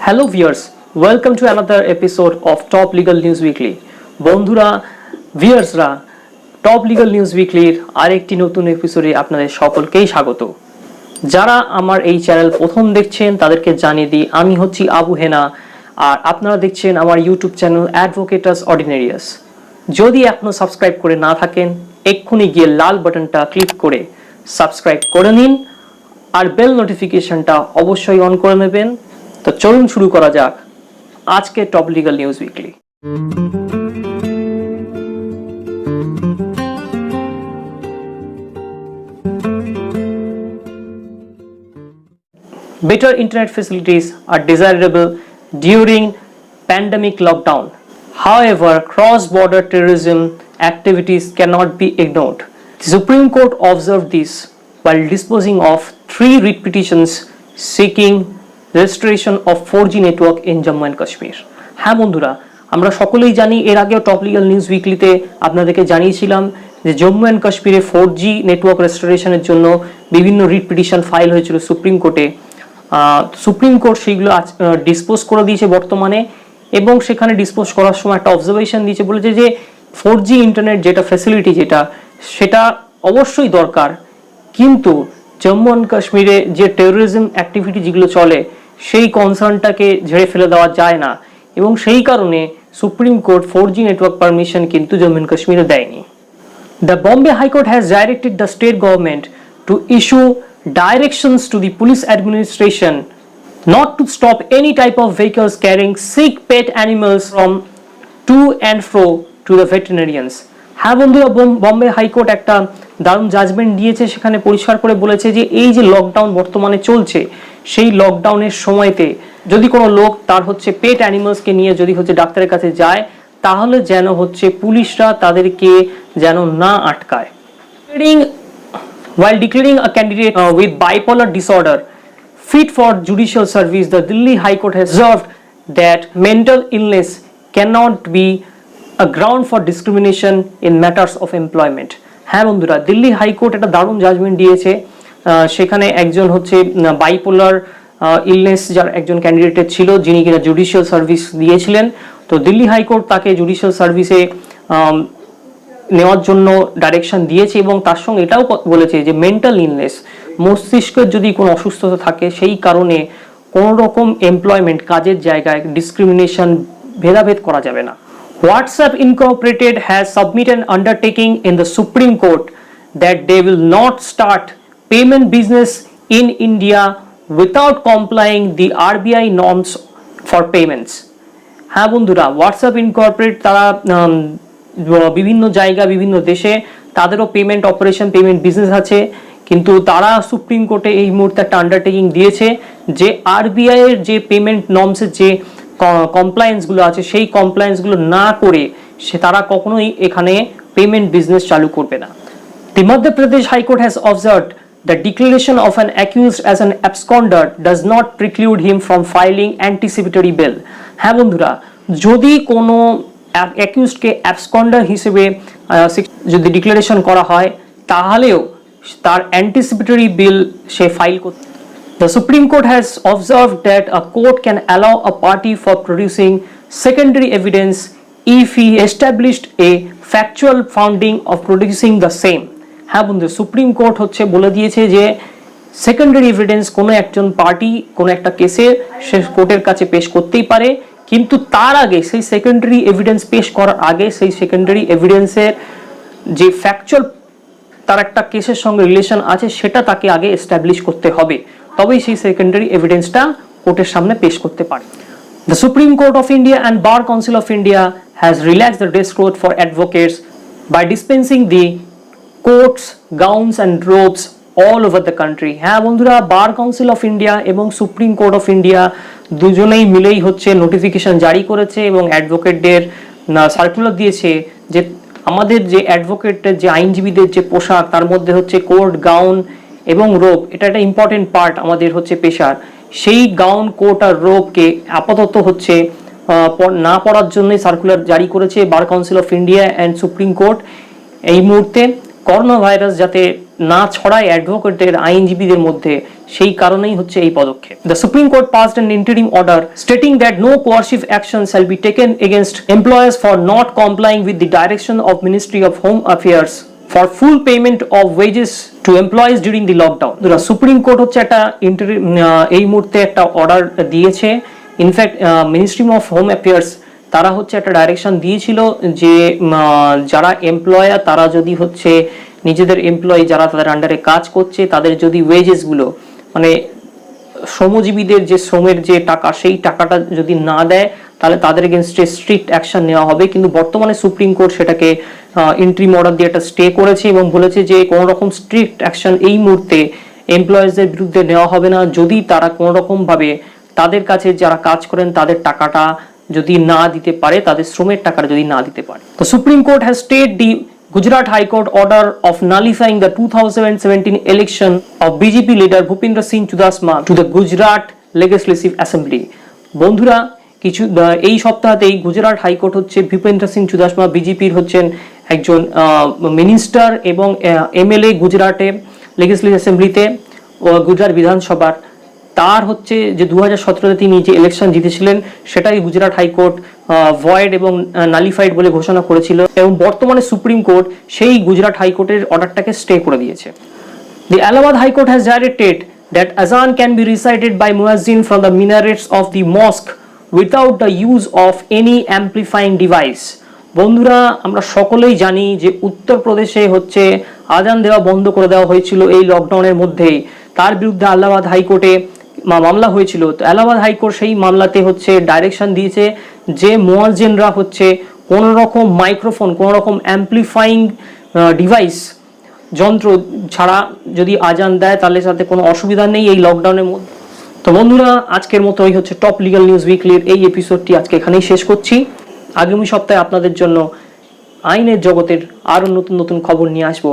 Hello viewers, welcome to another episode of Top Legal News Weekly. বন্ধুরা, ভিউয়ার্সরা, top legal news উইকলির আরেকটি নতুন এপিসোডে আপনাদের সকলকেই স্বাগত। যারা আমার এই চ্যানেল প্রথম দেখছেন তাদেরকে জানিয়ে দিই, আমি হচ্ছি আবু হেনা আর আপনারা দেখছেন আমার ইউটিউব চ্যানেল অ্যাডভোকেটাস অর্ডিনারিয়াস। যদি এখনো সাবস্ক্রাইব করে না থাকেন, এক্ষুনি গিয়ে লাল বাটনটা ক্লিক করে সাবস্ক্রাইব করে নিন আর বেল নোটিফিকেশনটা অবশ্যই অন করে নেবেন। তো চলুন শুরু করা যাক আজকে top legal news weekly. Better internet facilities are desirable during pandemic lockdown. However, cross-border terrorism activities cannot be ignored. The Supreme Court observed this while disposing of 3 writ petitions seeking restoration of 4G network in Jammu and Kashmir. হ্যাঁ বন্ধুরা, আমরা সকলেই জানি, এর আগেও top legal news উইকলিতে আপনাদেরকে জানিয়েছিলাম যে জম্মু অ্যান্ড কাশ্মীরে 4G নেটওয়ার্ক রেস্টোরেশনের জন্য বিভিন্ন রিট পিটিশন ফাইল হয়েছিল সুপ্রিম কোর্টে। সুপ্রিম কোর্ট সেইগুলো ডিসপোজ করে দিয়েছে বর্তমানে, এবং সেখানে ডিসপোজ করার সময় একটা অবজারভেশন দিয়েছে, বলেছে যে 4G ইন্টারনেট যেটা ফ্যাসিলিটি সেটা অবশ্যই দরকার, কিন্তু জম্মু অ্যান্ড কাশ্মীরে যে টেরোরিজম অ্যাক্টিভিটি যেগুলো চলে সেই কনসার্নটাকে ঝেড়ে ফেলে দেওয়া যায় না, এবং সেই কারণে supreme court 4G network permission কিন্তু জম্মু অ্যান্ড কাশ্মীরে দেয়নি। The Bombay High Court has directed the state government to issue directions to the police administration not to stop any type of vehicles carrying sick pet animals from to and fro to the veterinarians. হ্যাঁ বন্ধুরা, Bombay high court একটা দারুণ judgement দিয়েছে, সেখানে পরিষ্কার করে বলেছে যে এই যে লকডাউন বর্তমানে চলছে, সেই লকডাউনের সময়তে যদি কোনো লোক তার পেট অ্যানিমালসকে নিয়ে যদি ডাক্তারের কাছে যায়, তাহলে যেন পুলিশরা তাদেরকে যেন না আটকায়। While declaring a candidate with bipolar disorder fit for judicial service, the Delhi High Court has observed that mental illness cannot be a ground for discrimination in matters of employment. হ্যাঁ বন্ধুরা, দিল্লি হাইকোর্ট একটা দারুণ judgement দিয়েছে, সেখানে একজন bipolar illness যার একজন ক্যান্ডিডেটের ছিল, যিনি কিনা জুডিশিয়াল সার্ভিস দিয়েছিলেন। তো দিল্লি হাইকোর্ট তাকে জুডিশিয়াল সার্ভিসে নেওয়ার জন্য ডাইরেকশন দিয়েছে, এবং তার সঙ্গে এটাও বলেছে যে মেন্টাল ইলনেস, মস্তিষ্কের যদি কোনো অসুস্থতা থাকে, সেই কারণে কোনো রকম এমপ্লয়মেন্ট কাজের জায়গায় ডিসক্রিমিনেশন ভেদাভেদ করা যাবে না। WhatsApp Incorporated has submitted an undertaking in the Supreme Court that they will not start payment business in India without complying the RBI norms for payments. হ্যাঁ বন্ধুরা, WhatsApp Incorporated তারা বিভিন্ন জায়গা বিভিন্ন দেশে তাদেরও পেমেন্ট অপারেশন পেমেন্ট বিজনেস আছে, কিন্তু তারা সুপ্রিম কোর্টে এই মুহূর্তে একটা আন্ডারটেকিং দিয়েছে যে আরবিআই এর যে পেমেন্ট নর্মসের যে কমপ্লায়েন্সগুলো আছে, সেই কমপ্লায়েন্সগুলো না করে তারা কখনোই এখানে পেমেন্ট বিজনেস চালু করবে না। The Madhya Pradesh High Court has observed the declaration of an accused as an absconder does not preclude him from filing anticipatory bail. হ্যাঁ বন্ধুরা, যদি কোনো অ্যাকিউজডকে অ্যাবসকন্ডার হিসেবে যদি ডিক্লারেশন করা হয়, তাহলেও তার অ্যান্টিসিপেটরি বিল সে ফাইল করতে। The Supreme Court has observed that a court can allow a party for producing secondary evidence if he established a factual founding of producing the same. হ্যাঁ বন্ধু, সুপ্রিম কোর্ট বলে দিয়েছে যে সেকেন্ডারি এভিডেন্স কোনো একজন party কোনো একটা কেসে সে কোর্টের কাছে পেশ করতেই পারে, কিন্তু তার আগে সেই সেকেন্ডারি এভিডেন্স পেশ করার আগে সেই সেকেন্ডারি এভিডেন্সের যে ফ্যাকচুয়াল তার একটা কেসের সঙ্গে রিলেশন আছে, সেটা তাকে আগে এস্টাবলিশ করতে হবে, তবেই সেই সেকেন্ডারি এভিডেন্সটা কোর্টের সামনে পেশ করতে পারে। The Supreme Court of India and Bar Council of India has relaxed the dress code for advocates by dispensing the coats, gowns and robes all over the country. হ্যাঁ বন্ধুরা, বার কাউন্সিল অফ ইন্ডিয়া এবং supreme court of India দুজনেই মিলেই notification জারি করেছে এবং অ্যাডভোকেটদের circular দিয়েছে যে আমাদের যে অ্যাডভোকেটের যে আইনজীবীদের যে পোশাক, তার মধ্যে কোট, গাউন এবং রোব, এটা একটা ইম্পর্টেন্ট পার্ট আমাদের পেশার। সেই গাউন, কোট আর রোবকে আপাতত না পড়ার জন্যই সার্কুলার জারি করেছে bar council of India and supreme court এই মুহূর্তে। করোনা ভাইরাস যাতে না ছড়ায় অ্যাডভোকেটদের, আইনজীবীদের মধ্যে, সেই কারণেই হচ্ছে এই পদক্ষেপ। The supreme court passed an interim order stating that no coercive action shall be taken against employers for not complying with the direction of Ministry of Home Affairs for full payment of wages to employees during the lockdown. Supreme court হচ্ছে একটা এই মুহূর্তে একটা order দিয়েছে। In fact ministry of home affairs তারা হচ্ছে একটা direction দিয়েছিল যে যারা এমপ্লয়ার তারা যদি হচ্ছে নিজেদের এমপ্লয়ি যারা তাদের আন্ডারে কাজ করছে তাদের যদি ওয়েজেসগুলো মানে শ্রমজীবীদের যে শ্রমের যে টাকা সেই টাকাটা যদি না দেয় তাহলে তাদের এগেনস্টে স্ট্রিক্ট অ্যাকশন নেওয়া হবে। কিন্তু বর্তমানে সুপ্রিম কোর্ট সেটাকে ইন্ট্রিম অর্ডার দিয়ে একটা স্টে করেছে এবং বলেছে যে কোনো রকম স্ট্রিক্ট অ্যাকশন এই মুহূর্তে এমপ্লয়ার্সদের বিরুদ্ধে নেওয়া হবে না যদি তারা কোনো রকম ভাবে তাদের কাছে যারা কাজ করেন তাদের টাকাটা যদি না দিতে পারে, তাদের শ্রমের টাকাটা যদি না দিতে পারে। তো supreme court has stayed the Gujarat High Court order of nullifying the 2017 election of BJP leader Bhupendra Singh Chudasama to the Gujarat Legislative Assembly. বন্ধুরা কিছু এই সপ্তাহতেই গুজরাট হাইকোর্ট হচ্ছে ভূপেন্দ্র সিং চুদাসমা বিজেপির হচ্ছেন একজন মিনিস্টার এবং এমএলএ গুজরাটে লেজিসলেটিভ অ্যাসেম্বলিতে গুজরাট বিধানসভার, তার হচ্ছে যে 2017-তে তিনি যে ইলেকশন জিতেছিলেন সেটাই গুজরাট হাইকোর্ট ভয়েড এবং নালিফাইড বলে ঘোষণা করেছিল এবং বর্তমানে সুপ্রিম কোর্ট সেই গুজরাট হাইকোর্টের অর্ডারটাকে স্টে করে দিয়েছে। The Allahabad High Court has directed that azan can be recited by muezzin from the minarets of the mosque without the use of any amplifying device. বন্ধুরা আমরা সকলেই জানি যে উত্তরপ্রদেশে হচ্ছে আজান দেওয়া বন্ধ করে দেওয়া হয়েছিল এই লকডাউনের মধ্যেই, তার বিরুদ্ধে আল্লাহাবাদ হাইকোর্টে মামলা হয়েছিল। তো আল্লাহাবাদ হাইকোর্ট সেই মামলাতে হচ্ছে ডাইরেকশন দিয়েছে যে মুয়াজ্জিনরা হচ্ছে কোনো রকম মাইক্রোফোন, কোনো রকম অ্যাম্পলিফাইং ডিভাইস যন্ত্র ছাড়া যদি আজান দেয় তাহলে সাথে কোনো অসুবিধা নেই এই লকডাউনের মধ্যে। তো বন্ধুরা আজকের মতো এই হচ্ছে টপ লিগাল নিউজ উইকলির এই এপিসোডটি আজকে এখানেই শেষ করছি। আগামী সপ্তাহে আপনাদের জন্য আইনের জগতের আরও নতুন নতুন খবর নিয়ে আসবো।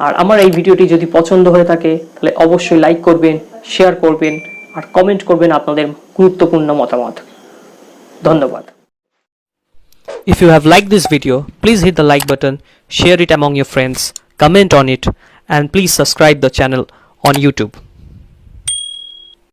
আর আমার এই ভিডিওটি যদি পছন্দ হয়ে থাকে তাহলে অবশ্যই লাইক করবেন, শেয়ার করবেন আর কমেন্ট করবেন আপনাদের গুরুত্বপূর্ণ মতামত। ধন্যবাদ। If you have liked this video, please hit the like button, share it among your friends, comment on it, and please subscribe the channel on YouTube.